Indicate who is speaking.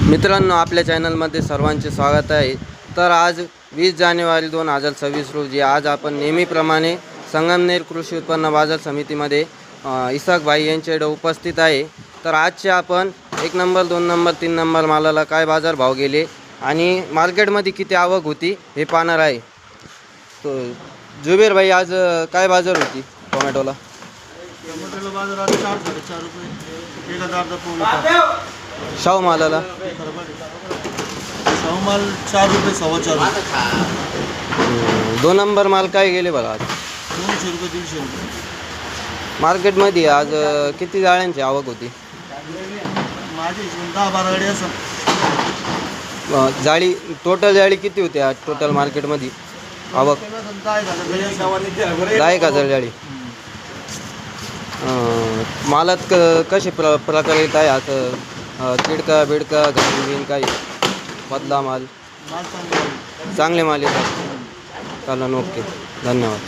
Speaker 1: मित्रांनो, आपल्या चॅनलमध्ये सर्वांचे स्वागत आहे। तर आज 20 जानेवारी 2026 रोजी आज आपण नेहमीप्रमाणे संगमनेर कृषी उत्पन्न बाजार समितीमध्ये इसाक भाई यांच्याकडे उपस्थित आहे। तर आजचे आपण 1 नंबर 2 नंबर 3 नंबर मालाला काय बाजार भाव गेले आणि मार्केटमध्ये किती आवक होती हे पाहणार आहे। तो जुबेर भाई, आज काय बाजार होती टोमॅटोला?
Speaker 2: टोमॅटोला बाजार आज 4-4.5 रुपये 1000
Speaker 1: शाहू मालाला?
Speaker 2: शाहू माल 4 रुपये 4.25 रुपये।
Speaker 1: 2 नंबर माल काय गेले बघा आज?
Speaker 2: 200 रुपये 300 रुपये।
Speaker 1: मार्केटमध्ये आज किती जाळ्यांची आवक होती?
Speaker 2: माझी 10-12 गाडी असं।
Speaker 1: जाळी टोटल जाळी किती होती आज टोटल मार्केटमध्ये आवक? 10,000 जाळी। मालात कसे प्रकार येत आहे आता? किडका बिडका घाण बिन काही बदला माल? चांगले माल येतात। चला, ओके, धन्यवाद।